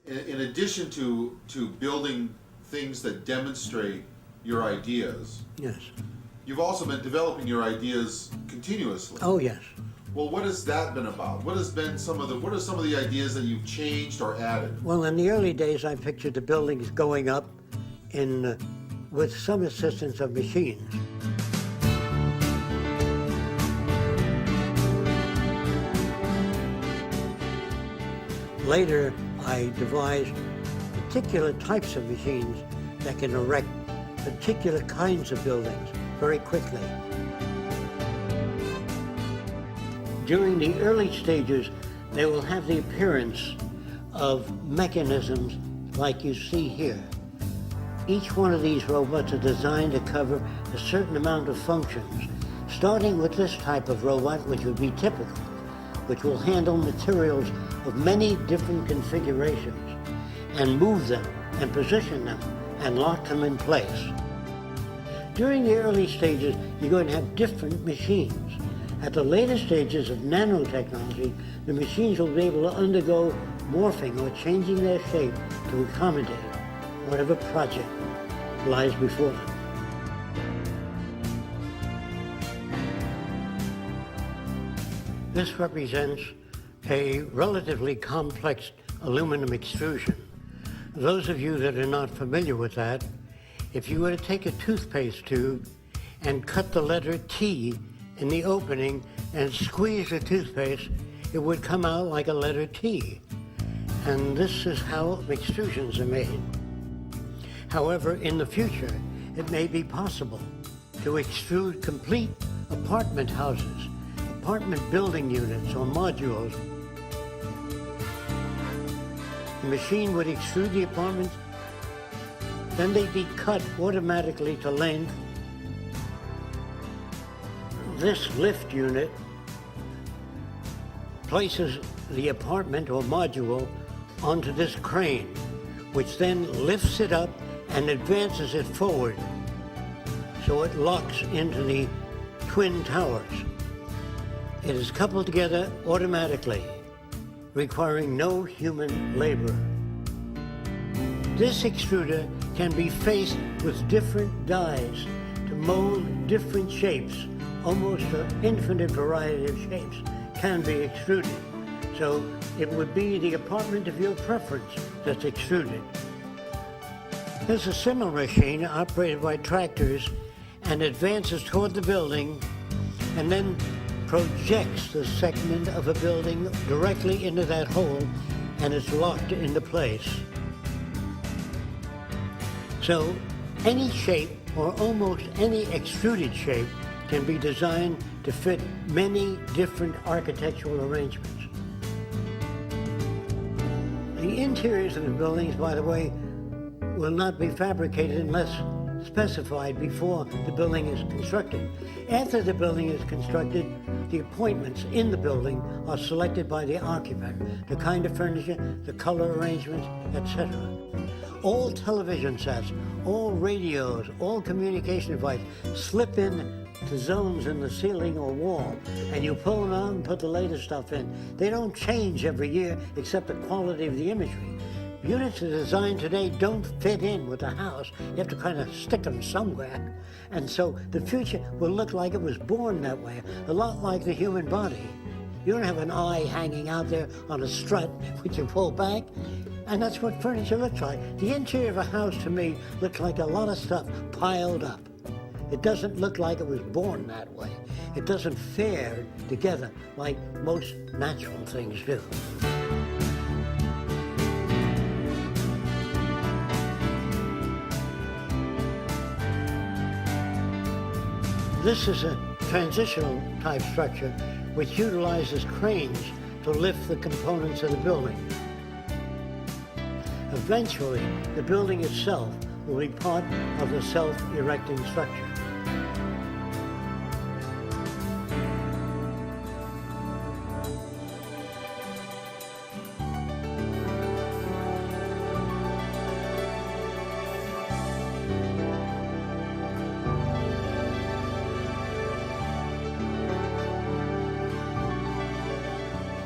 In addition to building things that demonstrate your ideas, Yes. you've also been developing your ideas continuously. Oh, yes. Well, what has that been about? What are some of the ideas that you've changed or added? Well, in the early days, I pictured the buildings going up with some assistance of machines. Later, I devised particular types of machines that can erect particular kinds of buildings very quickly. During the early stages, they will have the appearance of mechanisms like you see here. Each one of these robots are designed to cover a certain amount of functions, starting with this type of robot, which would be typical, which will handle materials of many different configurations and move them and position them and lock them in place. During the early stages, you're going to have different machines. At the later stages of nanotechnology, the machines will be able to undergo morphing or changing their shape to accommodate whatever project lies before them. This represents a relatively complex aluminum extrusion. Those of you that are not familiar with that, if you were to take a toothpaste tube and cut the letter T in the opening and squeeze the toothpaste, it would come out like a letter T. And this is how extrusions are made. However, in the future, it may be possible to extrude complete apartment houses, apartment building units or modules. The machine would extrude the apartments, then they'd be cut automatically to length. This lift unit places the apartment or module onto this crane, which then lifts it up and advances it forward, so it locks into the twin towers. It is coupled together automatically, requiring no human labor. This extruder can be faced with different dies to mold different shapes. Almost an infinite variety of shapes can be extruded. So it would be the apartment of your preference that's extruded. There's a similar machine operated by tractors and advances toward the building and then projects the segment of a building directly into that hole, and it's locked into place. So any shape or almost any extruded shape can be designed to fit many different architectural arrangements. The interiors of the buildings, by the way, will not be fabricated unless specified before the building is constructed. After the building is constructed, the appointments in the building are selected by the occupant, the kind of furniture, the color arrangements, etc. All television sets, all radios, all communication devices slip in to zones in the ceiling or wall, and you pull them out and put the latest stuff in. They don't change every year except the quality of the imagery. Units that are designed today don't fit in with the house. You have to kind of stick them somewhere. And so the future will look like it was born that way, a lot like the human body. You don't have an eye hanging out there on a strut, which you pull back. And that's what furniture looks like. The interior of a house, to me, looks like a lot of stuff piled up. It doesn't look like it was born that way. It doesn't fare together like most natural things do. This is a transitional type structure which utilizes cranes to lift the components of the building. Eventually, the building itself will be part of the self-erecting structure.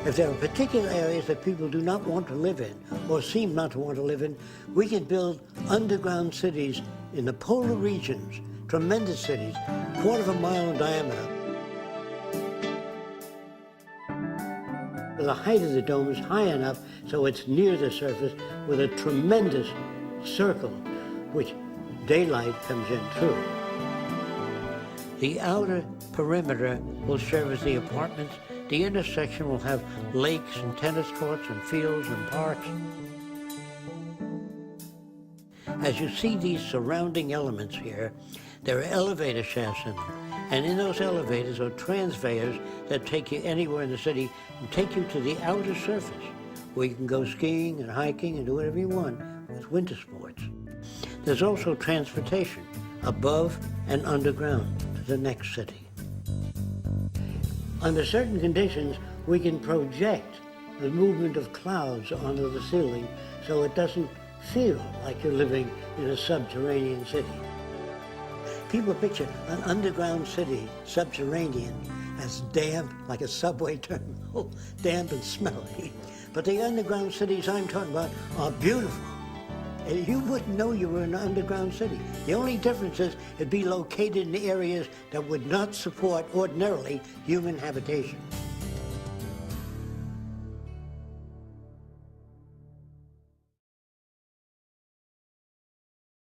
If there are particular areas that people do not want to live in, or seem not to want to live in, we can build underground cities in the polar regions, tremendous cities, 1/4 mile in diameter. The height of the dome is high enough so it's near the surface with a tremendous circle which daylight comes in through. The outer perimeter will serve as the apartments. The intersection will have lakes and tennis courts and fields and parks. As you see these surrounding elements here, there are elevator shafts in them. And in those elevators are transfers that take you anywhere in the city and take you to the outer surface, where you can go skiing and hiking and do whatever you want with winter sports. There's also transportation above and underground to the next city. Under certain conditions, we can project the movement of clouds onto the ceiling so it doesn't feel like you're living in a subterranean city. People picture an underground city, subterranean, as damp, like a subway terminal, damp and smelly. But the underground cities I'm talking about are beautiful. You wouldn't know you were in an underground city. The only difference is it'd be located in areas that would not support ordinarily human habitation.